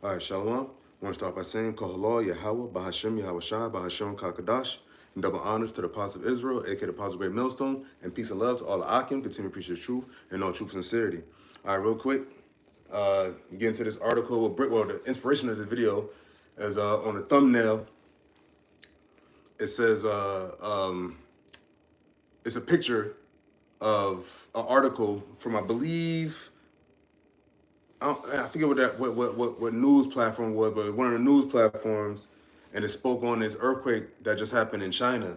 All right, Shalom. I want to start by saying, Kohallah, Yahawah, BAHASHAM, YAHAWASHI, BAHASHAM, Kakadash, and double honors to the Apostle of Israel, aka the Apostle of Great Millstone, and peace and love to all the Akim, continue to preach the truth and all truth and sincerity. All right, real quick, get into this article with Brit. Well, the inspiration of this video is on the thumbnail. It says it's a picture of an article from, I believe, I forget what news platform was, but one of the news platforms, and it spoke on this earthquake that just happened in China.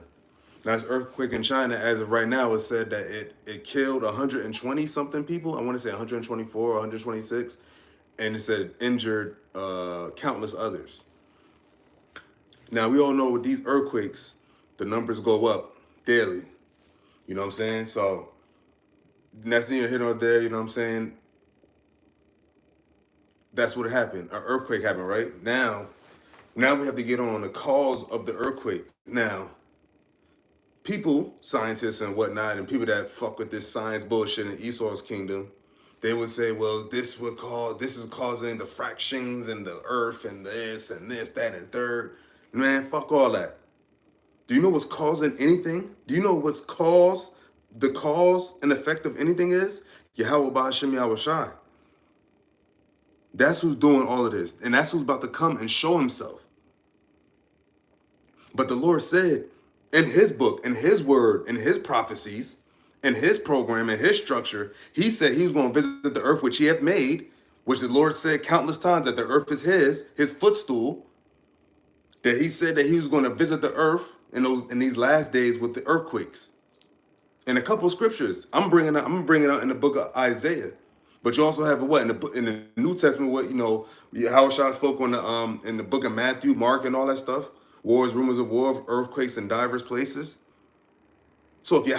Now, this earthquake in China, as of right now, it said that it killed 120 something people. I want to say 124 or 126, and it said injured countless others. Now, we all know with these earthquakes, the numbers go up daily. You know what I'm saying? So that's neither here nor there. You know what I'm saying? That's what happened. An earthquake happened, right? Now we have to get on the cause of the earthquake. Now, people, scientists and whatnot, and people that fuck with this science bullshit in Esau's kingdom, they would say, well, this is causing the fractions in the earth and this, that, and third. Man, fuck all that. Do you know what's causing anything? Do you know what's the cause and effect of anything is? Yahawah, BAHASHAM, YAHAWASHI. That's who's doing all of this. And that's who's about to come and show himself. But the Lord said in his book, in his word, in his prophecies, in his program, in his structure, he said he was going to visit the earth which he had made, which the Lord said countless times that the earth is his footstool, that he said that he was going to visit the earth in these last days with the earthquakes. And a couple of scriptures I'm bringing out in the book of Isaiah. But you also have what in the New Testament, what Yahawashi spoke on in the book of Matthew, Mark, and all that stuff. Wars, rumors of war, earthquakes in diverse places. So if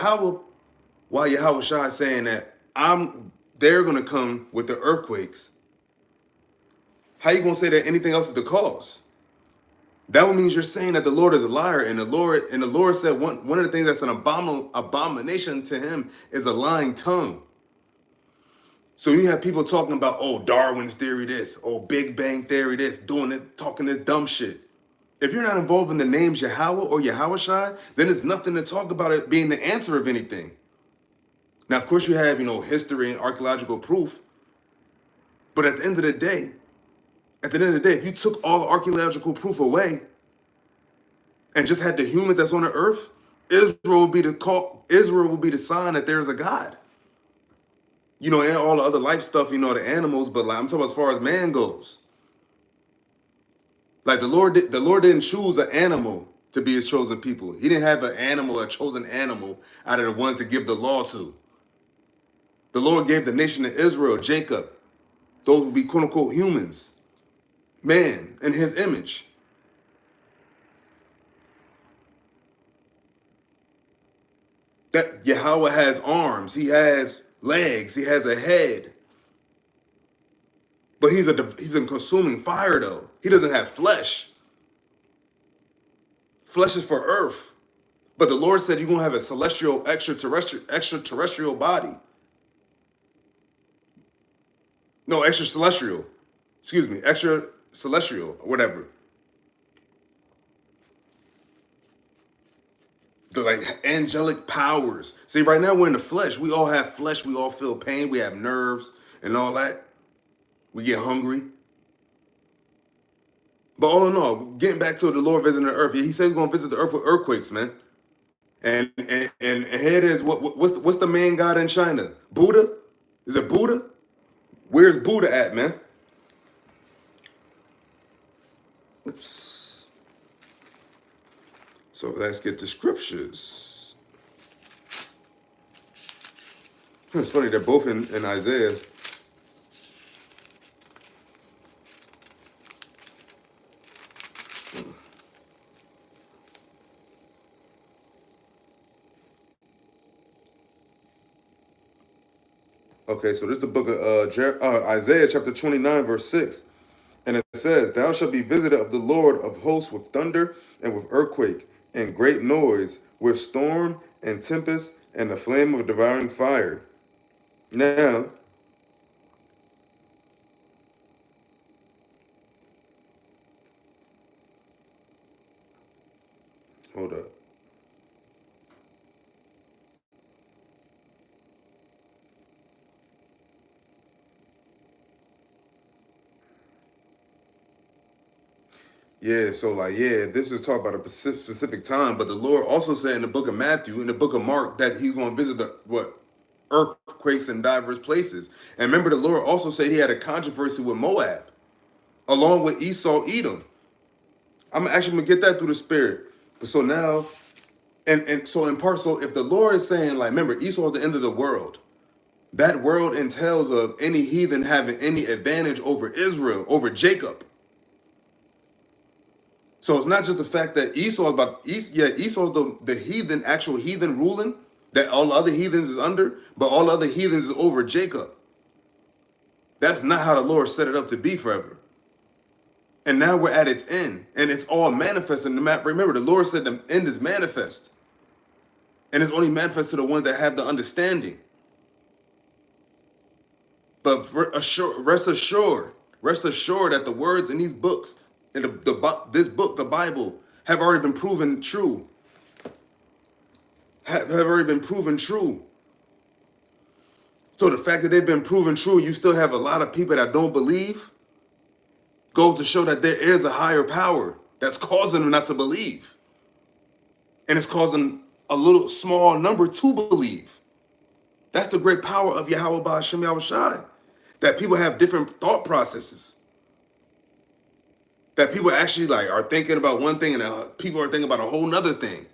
while Yahawashi is saying that they're gonna come with the earthquakes, how you gonna say that anything else is the cause? That means you're saying that the Lord is a liar, and the Lord said one of the things that's an abomination to him is a lying tongue. So you have people talking about, oh, Darwin's theory this, oh, Big Bang theory this, talking this dumb shit. If you're not involved in the names Yahawah or Yahawashi, then there's nothing to talk about it being the answer of anything. Now, of course, you have, history and archaeological proof. But at the end of the day, if you took all the archaeological proof away and just had the humans that's on the earth, Israel would be the sign that there's a God. And all the other life stuff, the animals, but I'm talking about as far as man goes. Like the Lord didn't choose an animal to be his chosen people. He didn't have a chosen animal out of the ones to give the law to. The Lord gave the nation of Israel, Jacob, those would be quote unquote humans, man, in his image. That Yahawah has arms, he has legs, he has a head. But he's a consuming fire though. He doesn't have flesh. Flesh is for earth. But the Lord said you're going to have a celestial, extraterrestrial body. No, extracelestial. Excuse me, extracelestial, or whatever. The angelic powers. See, right now we're in the flesh. We all have flesh. We all feel pain. We have nerves and all that. We get hungry. But all in all, getting back to the Lord visiting the earth, he said he's going to visit the earth with earthquakes, man. And here it is. What's the main god in China? Buddha? Is it Buddha? Where's Buddha at, man? Oops. So let's get to scriptures. It's funny, they're both in Isaiah. Okay, so this is the book of Isaiah chapter 29, verse 6. And it says, thou shalt be visited of the Lord of hosts with thunder and with earthquake and great noise, with storm and tempest and the flame of devouring fire. Now, Hold up. Yeah, so like, yeah, this is talking about a specific time, but the Lord also said in the book of Matthew, in the book of Mark, that he's going to visit the earthquakes in diverse places. And remember, the Lord also said he had a controversy with Moab, along with Esau, Edom. I'm actually gonna get that through the spirit. But so now, and so in part, so if the Lord is saying, like, remember, Esau is the end of the world. That world entails of any heathen having any advantage over Israel, over Jacob. So it's not just the fact that Esau is Esau's the heathen, actual heathen ruling that all the other heathens is under, but all the other heathens is over Jacob. That's not how the Lord set it up to be forever. And now we're at its end, and it's all manifest in the map. Remember, the Lord said the end is manifest, and it's only manifest to the ones that have the understanding. But rest assured that the words in these books, in this book, the Bible, have already been proven true. Have already been proven true. So the fact that they've been proven true, you still have a lot of people that don't believe, goes to show that there is a higher power that's causing them not to believe. And it's causing a little small number to believe. That's the great power of Yahawah, BAHASHAM, YAHAWASHI. That people have different thought processes. That people actually like are thinking about one thing and people are thinking about a whole nother thing.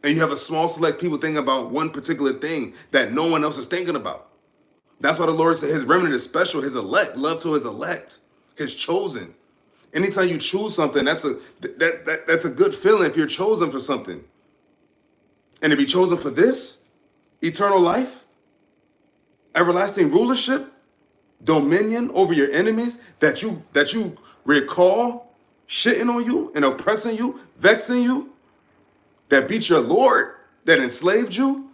And you have a small select people thinking about one particular thing that no one else is thinking about. That's why the Lord said his remnant is special, his elect, love to his elect, his chosen. Anytime you choose something, that's a good feeling if you're chosen for something. And to be chosen for this, eternal life, everlasting rulership, dominion over your enemies, that you recall shitting on you and oppressing you, vexing you, that beat your Lord, that enslaved you.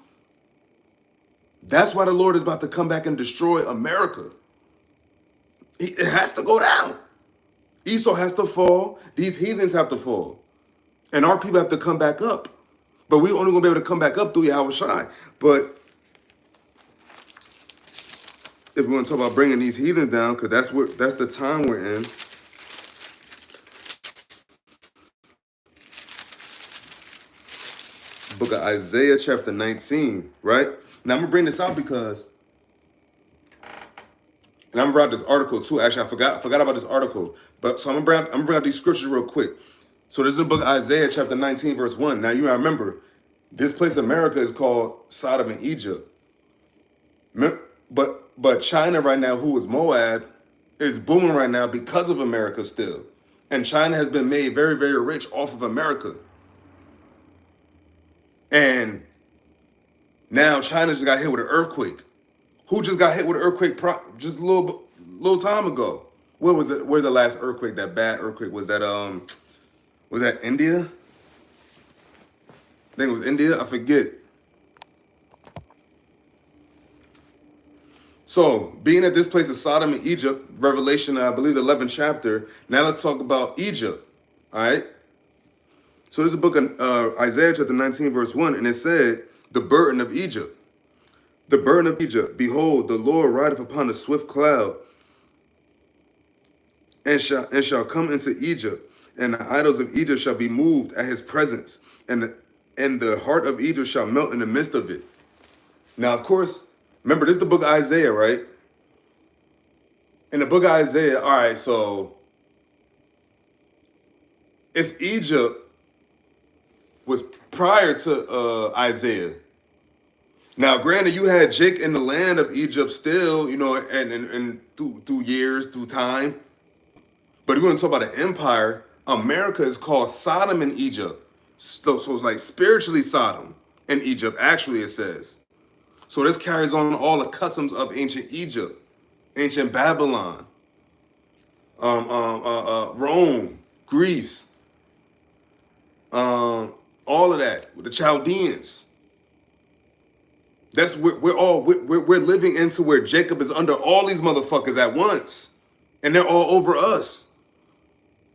That's why the Lord is about to come back and destroy America. It has to go down. Esau has to fall. These heathens have to fall. And our people have to come back up. But we're only going to be able to come back up through Yahawashi. But if we want to talk about bringing these heathens down, because that's the time we're in. Book of Isaiah chapter 19, right? Now I'm going to bring this out because, and I'm going to bring out this article too. Actually, I forgot about this article. But so I'm going to bring out these scriptures real quick. So this is the book of Isaiah chapter 19, verse 1. Now you remember, this place America is called Sodom and Egypt. But China right now, who is Moab, is booming right now because of America still. And China has been made very, very rich off of America. And now China just got hit with an earthquake. Who just got hit with an earthquake just a little time ago? What was it? Where's the last earthquake? That bad earthquake? Was that India? I think it was India. I forget. So, being at this place of Sodom and Egypt, Revelation, I believe, the 11th chapter. Now let's talk about Egypt. All right. So there's a book of Isaiah chapter 19, verse 1, and it said, the burden of Egypt. The burden of Egypt. Behold, the Lord rideth upon a swift cloud, and shall come into Egypt, and the idols of Egypt shall be moved at his presence, and the heart of Egypt shall melt in the midst of it. Now, of course, remember, this is the book of Isaiah, right? In the book of Isaiah, all right, so it's Egypt was prior to Isaiah. Now, granted, you had Jake in the land of Egypt still, you know, and through years, through time. But if you want to talk about an empire, America is called Sodom in Egypt. So it's like spiritually Sodom in Egypt, actually it says. So this carries on all the customs of ancient Egypt, ancient Babylon, Rome, Greece, all of that with the Chaldeans. That's we're living into where Jacob is under all these motherfuckers at once, and they're all over us.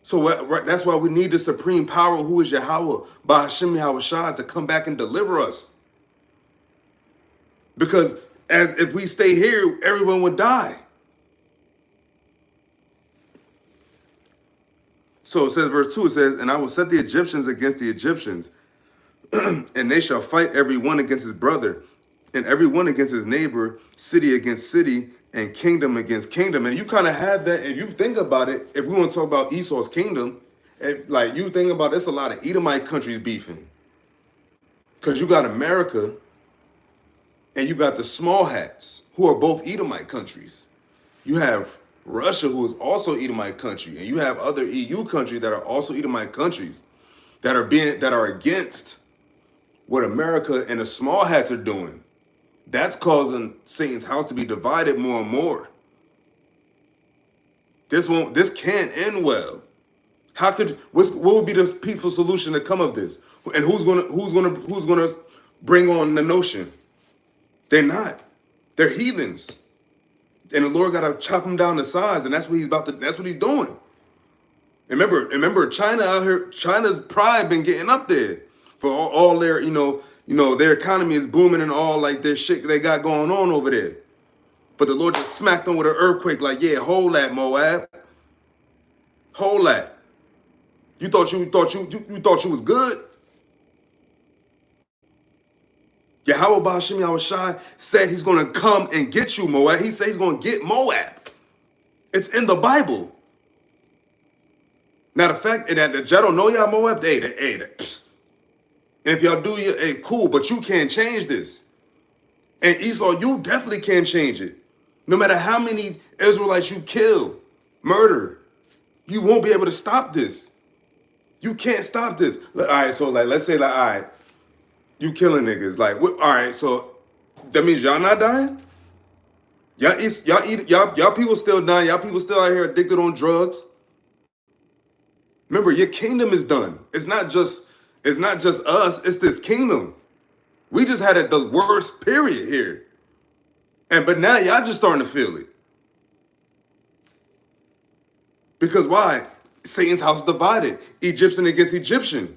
So that's why we need the supreme power, who is Yahawah, BAHASHAM YAHAWASHI, to come back and deliver us. Because as if we stay here, everyone would die. So it says, verse 2, it says, and I will set the Egyptians against the Egyptians, and they shall fight every one against his brother, and every one against his neighbor, city against city, and kingdom against kingdom. And you kind of have that, if you think about it, if we want to talk about Esau's kingdom, like you think about it, it's a lot of Edomite countries beefing. Because you got America, and you got the small hats, who are both Edomite countries. You have Russia, who is also Edomite country, and you have other EU countries that are also Edomite countries that are against what America and the small hats are doing. That's causing Satan's house to be divided more and more. This can't end well. What would be the peaceful solution to come of this? And who's gonna bring on the notion? They're not. They're heathens. And the Lord gotta chop them down to size, and that's what he's doing. Remember, China out here, China's pride been getting up there for all their, their economy is booming and all like their shit they got going on over there. But the Lord just smacked them with an earthquake, like, yeah, hold that, Moab. Hold that. You thought you was good? Yahawah BAHASHAM YAHAWASHI said he's gonna come and get you, Moab. He said he's gonna get Moab. It's in the Bible. Now the fact that y'all don't know y'all Moab, and if y'all do, hey, cool, but you can't change this. And Esau, you definitely can't change it. No matter how many Israelites you kill, murder, you won't be able to stop this. You can't stop this. All right, so like, let's say like, all right, you killing niggas. Like, what? All right, so that means y'all not dying? Y'all people still dying. Y'all people still out here addicted on drugs. Remember, your kingdom is done. It's not just us. It's this kingdom. We just had it the worst period here. But now y'all just starting to feel it. Because why? Satan's house is divided. Egyptian against Egyptian.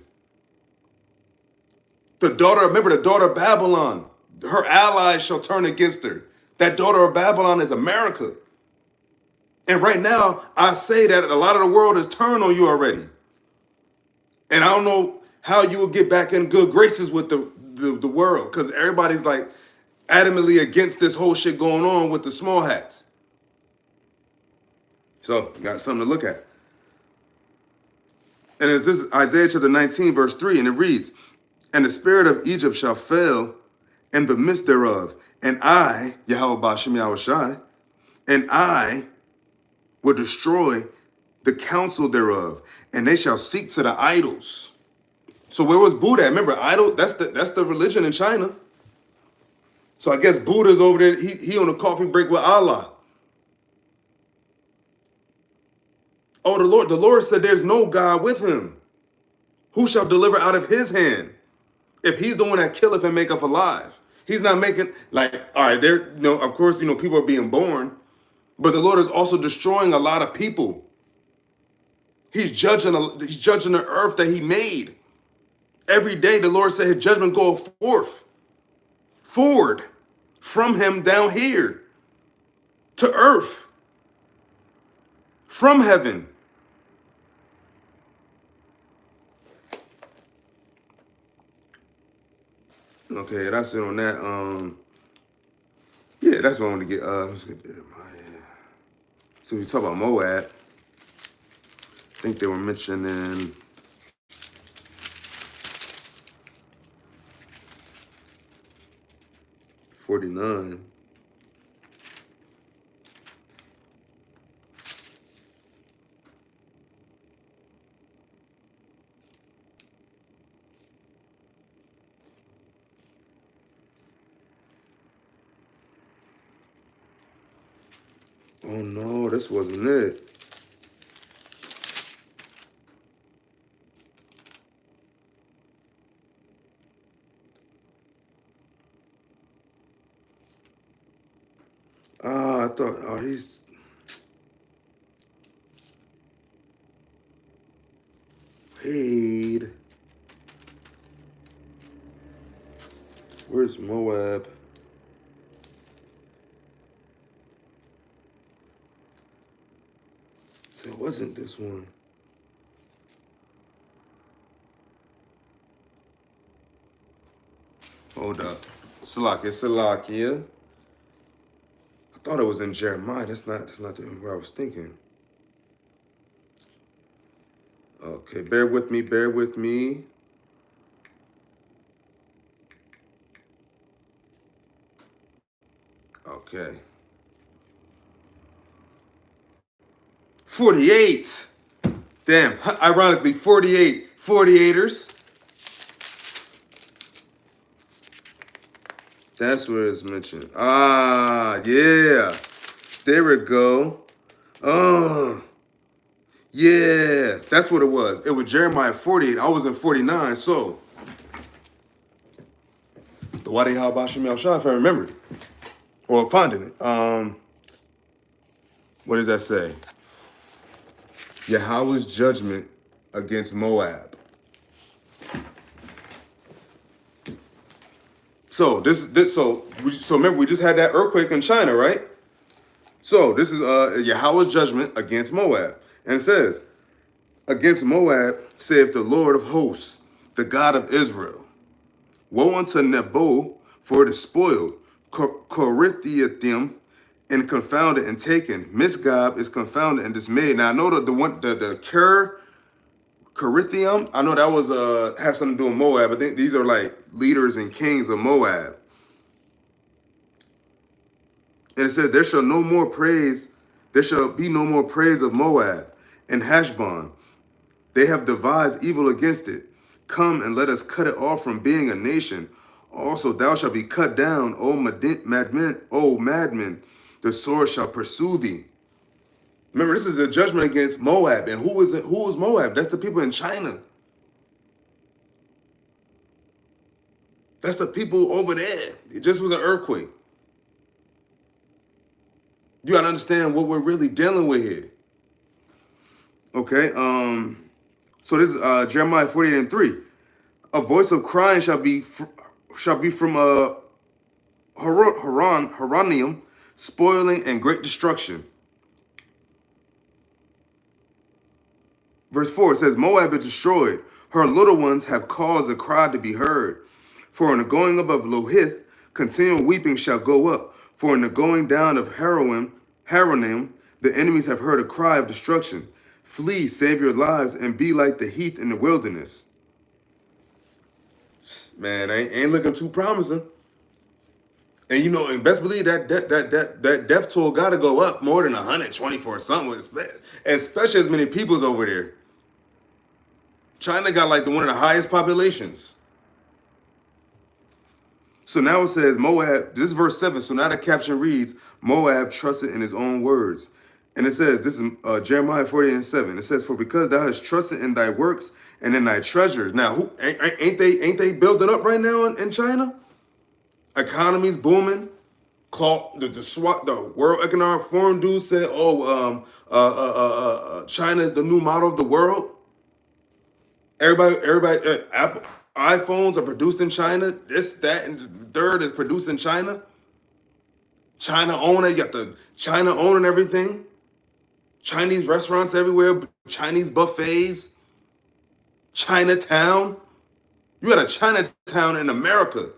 Remember the daughter of Babylon. Her allies shall turn against her. That daughter of Babylon is America. And right now, I say that a lot of the world has turned on you already. And I don't know how you will get back in good graces with the world, because everybody's like adamantly against this whole shit going on with the small hats. So, got something to look at. And it's this Isaiah chapter 19, verse 3, and it reads, and the spirit of Egypt shall fail in the midst thereof, and I, Yahawah BAHASHAM YAHAWASHI, and I will destroy the counsel thereof, and they shall seek to the idols. So where was Buddha at? Remember, idol, that's the religion in China. So I guess Buddha's over there, he on a coffee break with Allah. Oh, the Lord said there's no God with him. Who shall deliver out of his hand? If he's the one that killeth and maketh alive. He's not making, like, all right, of course, people are being born, but the Lord is also destroying a lot of people. He's judging the earth that he made. Every day the Lord said his judgment goeth forward from him down here to earth, from heaven. Okay, that's it on that. Yeah, that's what I want to get. Let's get so we talk about Moab. I think they were mentioning 49. Oh no, this wasn't it. I thought, he's... 48. Where's Moab? So it wasn't this one. Hold up. Salakia. I thought it was in Jeremiah. That's not where I was thinking. Okay, bear with me. Okay. 48. Damn, ironically, 48ers. That's where it's mentioned. Ah, yeah. There we go. Oh, yeah. That's what it was. It was Jeremiah 48. I was in 49. So, the YAHAWASHI, if I remember it. Or finding it. What does that say? Yahweh's judgment against Moab. So so remember, we just had that earthquake in China, right? So this is Yahweh's judgment against Moab. And it says, against Moab, saith the Lord of hosts, the God of Israel. Woe unto Nebo, for it is spoiled. Corinthia and confounded and taken. Misgab is confounded and dismayed. Now I know that the Corinthia, I know that was has something to do with Moab. I think these are like leaders and kings of Moab. And it said, there shall be no more praise of Moab and Heshbon. They have devised evil against it. Come and let us cut it off from being a nation. Also thou shalt be cut down, O madmen, the sword shall pursue thee. Remember, this is a judgment against Moab. And who was Moab? That's the people in China. That's the people over there. It just was an earthquake. You got to understand what we're really dealing with here. Okay, so this is Jeremiah 48:3. A voice of crying shall be from Haranium, spoiling and great destruction. Verse 4 says, Moab is destroyed. Her little ones have caused a cry to be heard. For in the going up of Lohith, continual weeping shall go up. For in the going down of Haranim, the enemies have heard a cry of destruction. Flee, save your lives, and be like the heath in the wilderness. Man, ain't looking too promising. And you know, and best believe that death toll got to go up more than 124 something, especially as many people's over there. China got like one of the highest populations. So now it says Moab, this is verse 7. So now the caption reads, Moab trusted in his own words. And it says, this is Jeremiah 48:7. It says, for because thou hast trusted in thy works and in thy treasures. Now, who ain't they building up right now in China? Economy's booming. The World Economic Forum dude said, China is the new model of the world. Everybody, Apple iPhones are produced in China. This, that, and the third is produced in China. China own it. You got the China owning everything. Chinese restaurants everywhere. Chinese buffets. Chinatown. You got a Chinatown in America.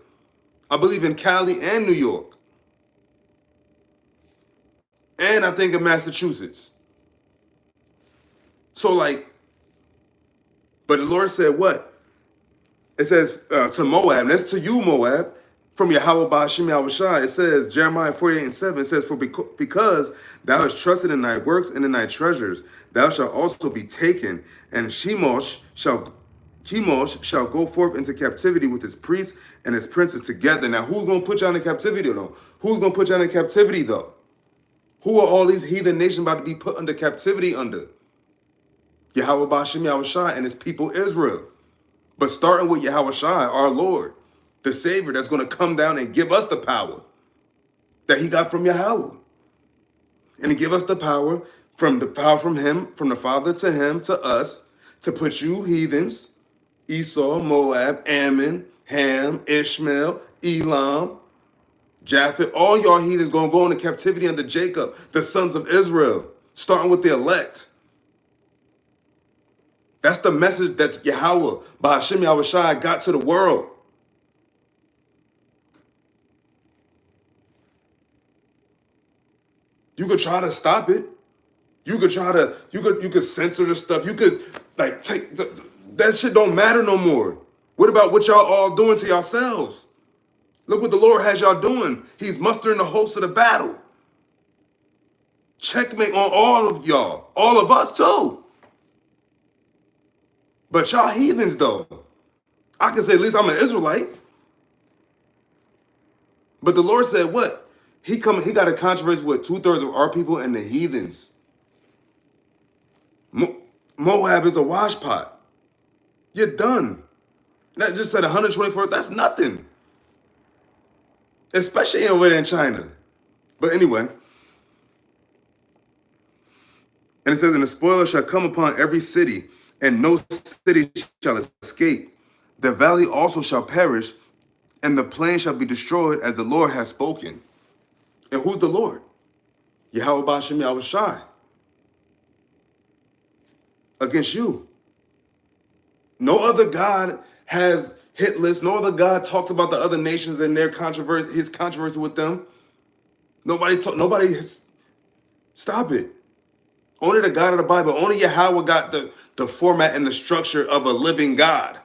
I believe in Cali and New York. And I think in Massachusetts. So like, but the Lord said what? It says to Moab, and that's to you, Moab, from Yahawah BAHASHAM YAHAWASHI. It says, Jeremiah 48:7, it says, for because thou hast trusted in thy works and in thy treasures, thou shalt also be taken, and Chemosh shall go forth into captivity with his priests and his princes together. Now, who's going to put you into captivity, though? Who's going to put you into captivity, though? Who are all these heathen nations about to be put under captivity under? Yahawah BAHASHAM YAHAWASHI and his people Israel. But starting with YAHAWASHI, our Lord, the Savior that's going to come down and give us the power that he got from Yahawah. And to give us the power from him, from the Father to him, to us, to put you heathens, Esau, Moab, Ammon, Ham, Ishmael, Elam, Japheth, all y'all heathens gonna go into captivity under Jacob, the sons of Israel, starting with the elect. That's the message that Yahawah, BAHASHAM, YAHAWASHI got to the world. You could try to stop it. You could try to, you could censor the stuff. You could like take, that shit don't matter no more. What about what y'all all doing to yourselves? Look what the Lord has y'all doing. He's mustering the hosts of the battle. Checkmate on all of y'all. All of us too. But y'all heathens though. I can say at least I'm an Israelite. But the Lord said what? He got a controversy with 2/3 of our people and the heathens. Moab is a washpot. You're done. That just said 124. That's nothing. Especially over there in China. But anyway. And it says, and the spoiler shall come upon every city, and no city shall escape. The valley also shall perish, and the plain shall be destroyed as the Lord has spoken. And who's the Lord? Yahawah, BAHASHAM, YAHAWASHI. Against you. No other God has hit lists. No other God talks about the other nations and their controversy, his controversy with them. Nobody has, stop it. Only the God of the Bible, only Yahawah got the format and the structure of a living God.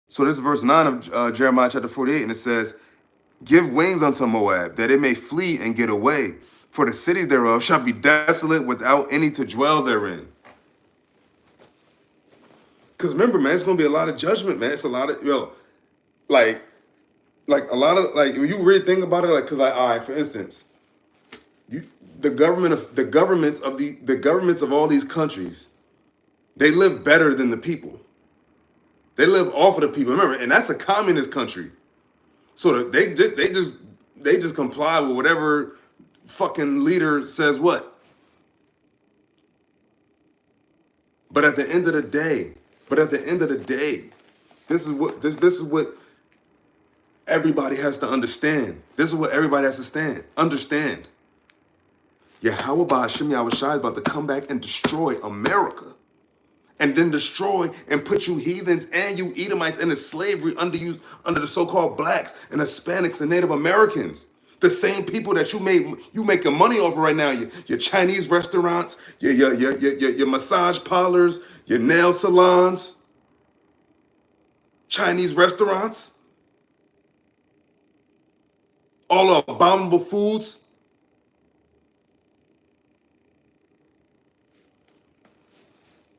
So this is verse 9 of Jeremiah chapter 48, and it says, give wings unto Moab, that it may flee and get away, for the city thereof shall be desolate without any to dwell therein. Because remember, man, it's going to be a lot of judgment, man. It's a lot of, like a lot of, like, when you really think about it, like, because all right, for instance, the governments of all these countries, they live better than the people. They live off of the people. Remember, and that's a communist country. So they just comply with whatever fucking leader says what. But at the end of the day, this is what everybody has to understand. This is what everybody has to understand. Yahawah, BAHASHAM, YAHAWASHI is about to come back and destroy America. And then destroy and put you heathens and you Edomites into slavery under the so-called blacks and Hispanics and Native Americans. The same people that you making money off right now. Your Chinese restaurants, your massage parlors, your nail salons, Chinese restaurants, all the abominable foods.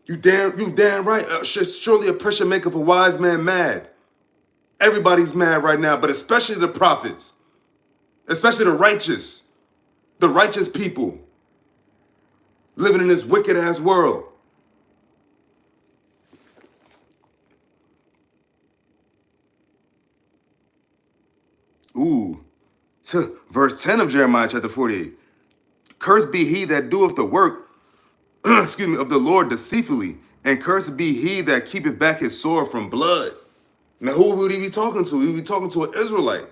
You damn right. Surely oppression maketh a wise man mad. Everybody's mad right now, but especially the prophets, especially the righteous people living in this wicked ass world. Ooh, so verse 10 of Jeremiah chapter 48. Cursed be he that doeth the work excuse me, of the Lord deceitfully, and cursed be he that keepeth back his sword from blood. Now, who would he be talking to? He would be talking to an Israelite.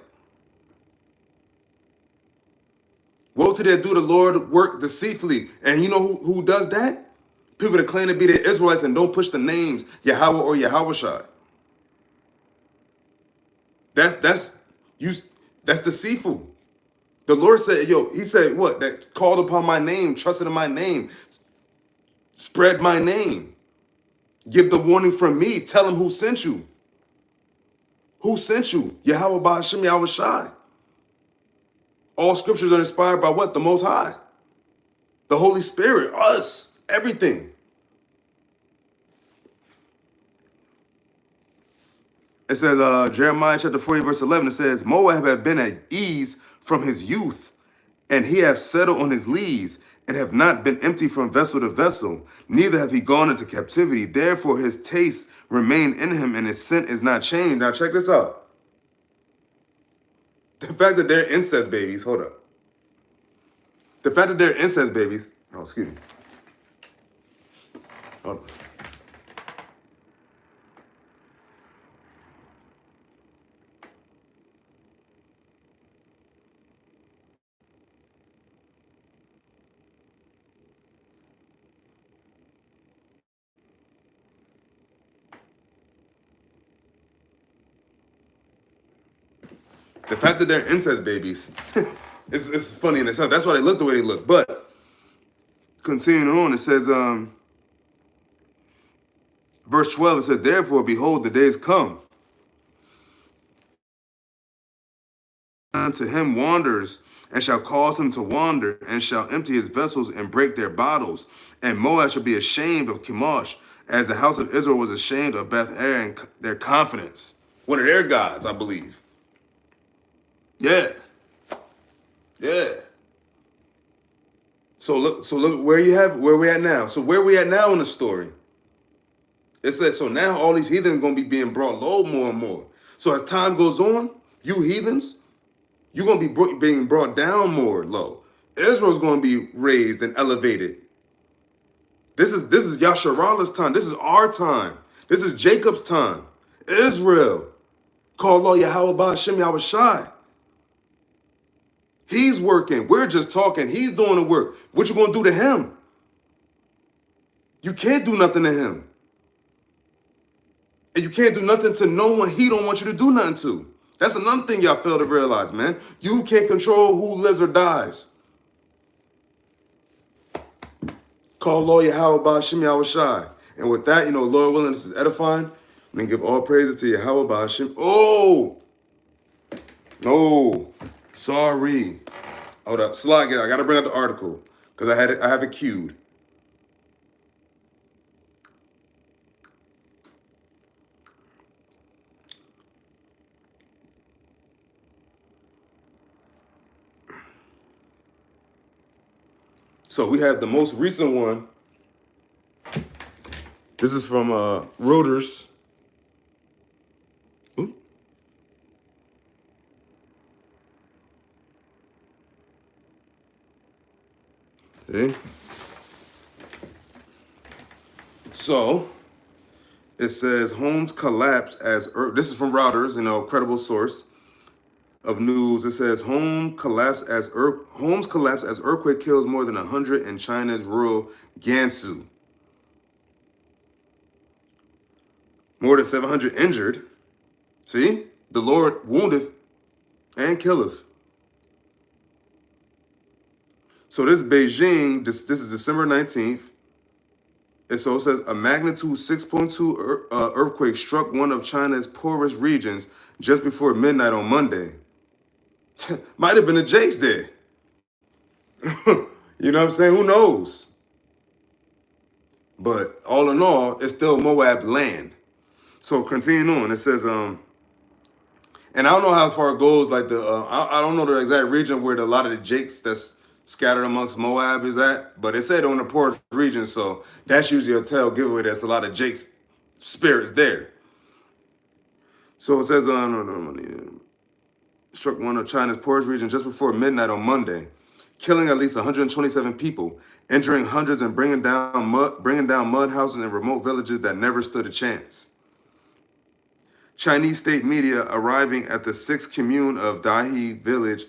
Woe to that do the Lord work deceitfully. And you know who does that? People that claim to be the Israelites and don't push the names Yahawah or Yahawashai. That's deceitful. The Lord said, he said what? That called upon my name, trusted in my name, spread my name. Give the warning from me. Tell him who sent you. Who sent you? Yahawah, BAHASHAM, YAHAWASHI. All scriptures are inspired by what? The Most High. The Holy Spirit, us, everything. It says, Jeremiah chapter 40, verse 11, it says, Moab hath been at ease from his youth, and he hath settled on his lees, and have not been empty from vessel to vessel, neither have he gone into captivity. Therefore his taste remain in him, and his scent is not changed. Now check this out. The fact that they're incest babies, hold up. The fact that they're incest babies. Oh, excuse me. Hold on. The fact that they're incest babies, it's funny in itself. That's why they look the way they look. But continuing on, it says, verse 12, it says, therefore, behold, the days come. Unto him wanders, and shall cause him to wander, and shall empty his vessels and break their bottles. And Moab shall be ashamed of Chemosh, as the house of Israel was ashamed of Beth-er and their confidence. One of their gods, I believe. Yeah. Yeah. So look where we at now. So where we at now in the story? It says, so now all these heathens are going to be being brought low more and more. So as time goes on, you heathens, you're going to be being brought down more low. Israel's going to be raised and elevated. This is Yasharalah's time. This is our time. This is Jacob's time. Israel. Call Lord Yahawah BAHASHAM YAHAWASHI. He's working. We're just talking. He's doing the work. What you going to do to him? You can't do nothing to him. And you can't do nothing to no one he don't want you to do nothing to. That's another thing y'all fail to realize, man. You can't control who lives or dies. Call Lord Yahawah BAHASHAM YAHAWASHI. And with that, Lord willing, this is edifying. And then give all praises to Yahawah BAHASHAM. Oh! No. Sorry. Hold up. Slide it. I got to bring up the article because I have it queued. So we have the most recent one. This is from Reuters. Ooh. See? So it says homes collapse as this is from Reuters, credible source of news. It says homes collapse as earthquake kills more than 100 in China's rural Gansu. More than 700 injured. See? The Lord woundeth and killeth. So this Beijing, this is December 19th. And so it says a magnitude 6.2 earthquake struck one of China's poorest regions just before midnight on Monday. Might have been a Jake's day. You know what I'm saying? Who knows? But all in all, it's still Moab land. So continuing on, it says, and I don't know how far it goes, like I don't know the exact region where a lot of the Jakes that's scattered amongst Moab is at, but it said on the poorest region, so that's usually a tell giveaway that's a lot of Jake's spirits there. So it says, struck one of China's poorest regions just before midnight on Monday, killing at least 127 people, injuring hundreds, and bringing down mud houses in remote villages that never stood a chance. Chinese state media arriving at the 6th commune of Dahi village,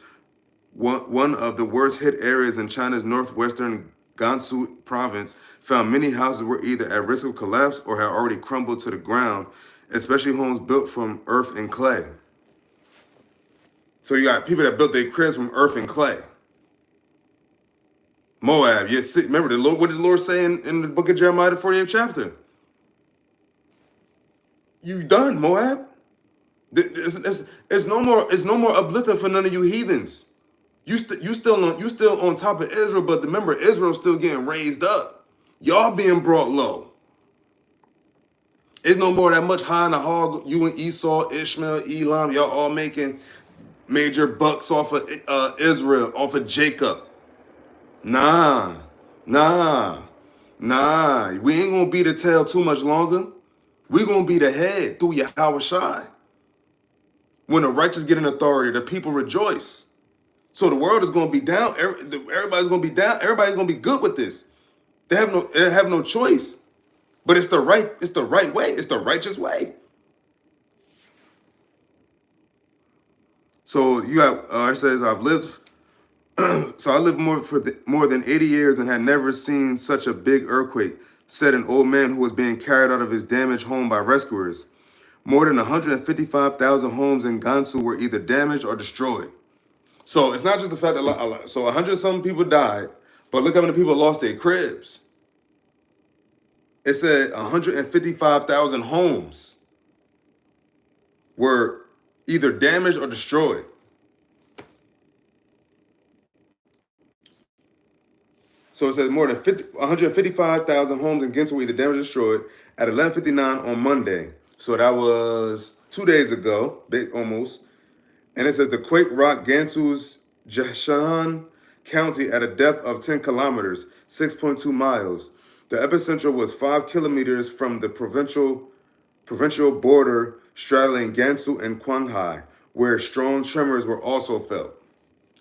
one of the worst hit areas in China's northwestern Gansu province, found many houses were either at risk of collapse or had already crumbled to the ground, especially homes built from earth and clay. So you got people that built their cribs from earth and clay. Moab, yes. Remember what did the Lord say in the book of Jeremiah, the 48th chapter? You done, Moab. It's no more uplifting for none of you heathens. You still on top of Israel, but remember, Israel's still getting raised up. Y'all being brought low. It's no more that much high in the hog. You and Esau, Ishmael, Elam, y'all all making major bucks off of Israel, off of Jacob. Nah. We ain't gonna be the tail too much longer. We gonna be the head through YAHAWASHI. When the righteous get in authority, the people rejoice. So the world is going to be down. Everybody's going to be down. Everybody's going to be good with this. They have no choice. But it's the right way. It's the righteous way. So you have it says I've lived so I lived more than 80 years and had never seen such a big earthquake, said an old man who was being carried out of his damaged home by rescuers. More than 155,000 homes in Gansu were either damaged or destroyed. So it's not just the fact that so 100-something people died, but look how many people lost their cribs. It said 155,000 homes were either damaged or destroyed. So it says more than 155,000 homes in Gansu were either damaged or destroyed at 11:59 on Monday. So that was 2 days ago, almost. And it says the quake rocked Gansu's Jashan County at a depth of 10 kilometers, 6.2 miles. The epicenter was 5 kilometers from the provincial border straddling Gansu and Qinghai, where strong tremors were also felt.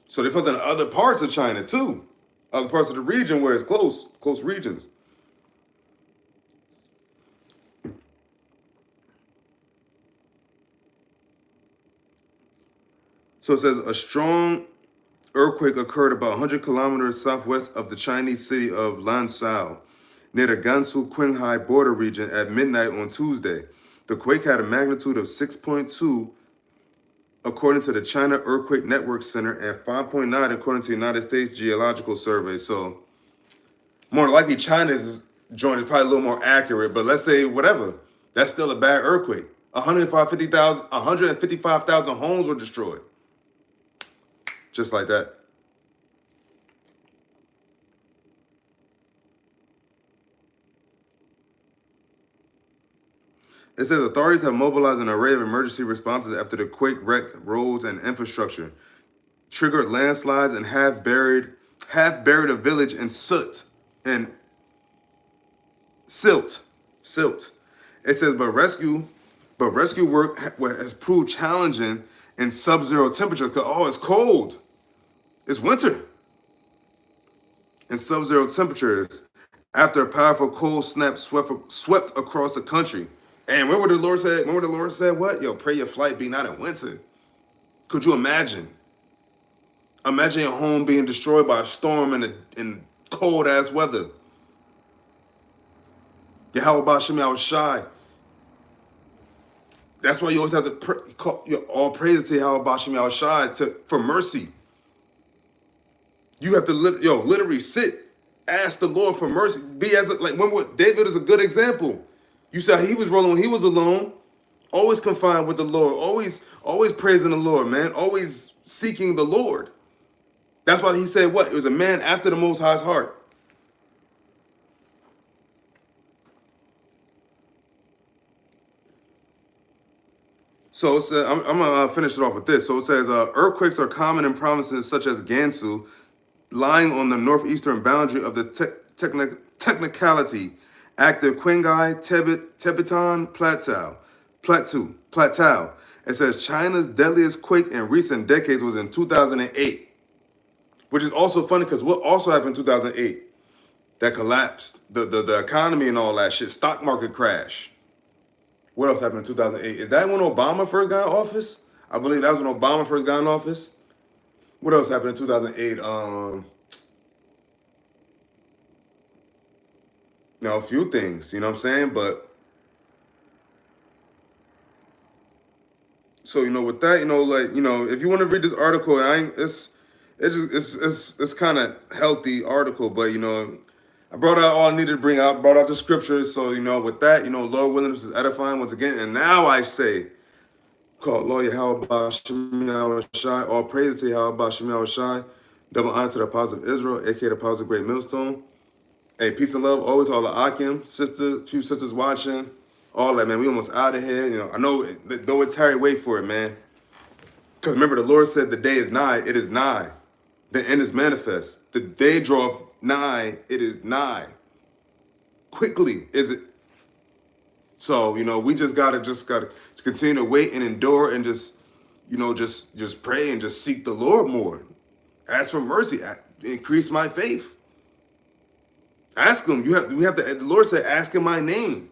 So they felt in other parts of China too, other parts of the region where it's close regions. So it says a strong earthquake occurred about 100 kilometers southwest of the Chinese city of Lansao, near the Gansu-Qinghai border region at midnight on Tuesday. The quake had a magnitude of 6.2 according to the China Earthquake Network Center and 5.9 according to the United States Geological Survey. So more likely China's joint is probably a little more accurate, but let's say whatever, that's still a bad earthquake. 155,000 homes were destroyed. Just like that. It says authorities have mobilized an array of emergency responses after the quake wrecked roads and infrastructure, triggered landslides, and half buried a village in silt. It says, but rescue work has proved challenging in sub-zero temperatures because it's cold. It's winter. In sub-zero temperatures, after a powerful cold snap swept across the country. And remember the Lord said? Remember the Lord said what? Yo, pray your flight be not in winter. Could you imagine? Imagine your home being destroyed by a storm in cold ass weather. YAHAWASHI. That's why you always have to call all praises to YAHAWASHI for mercy. You have to literally sit, ask the Lord for mercy. Remember David is a good example. You saw he was rolling when he was alone, always confined with the Lord, always praising the Lord, man, always seeking the Lord. That's why he said what? It was a man after the Most High's heart. So it says, I'm going to finish it off with this. So it says, earthquakes are common in provinces such as Gansu, lying on the northeastern boundary of the technicality active Qinghai Tibetan Plateau. It says China's deadliest quake in recent decades was in 2008, which is also funny because what also happened in 2008? That collapsed, the economy and all that shit, stock market crash. What else happened in 2008? Is that when Obama first got in office? I believe that was when Obama first got in office. What else happened in 2008? A few things, you know what I'm saying? But so with that, if you want to read this article, it's kind of healthy article, but I brought out all I needed to bring out, brought out the scriptures. So with that, Lord willing, this is edifying once again. And now I say, call Lord YAHAWASHI, all praises to YAHAWASHI, double honor to the Apostle of Israel, aka the Apostle of Great Millstone. Hey, peace and love always to all the Akim, few sisters watching, all that, man. We almost out of here. I know, though it's tarry, wait for it, man. Because remember, the Lord said the day is nigh, it is nigh. The end is manifest. The day draweth nigh, it is nigh. Quickly is it. So, we just gotta continue to wait and endure and just pray and just seek the Lord more. Ask for mercy. Increase my faith. Ask him. We have to. The Lord said, "Ask in my name."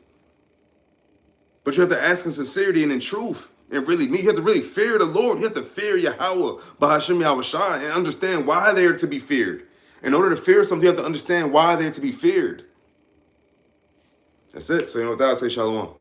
But you have to ask in sincerity and in truth, and really mean. You have to really fear the Lord. You have to fear Yahawah, BAHASHAM, YAHAWASHI, and understand why they are to be feared. In order to fear something, you have to understand why they're to be feared. That's it. So with that, I say shalom.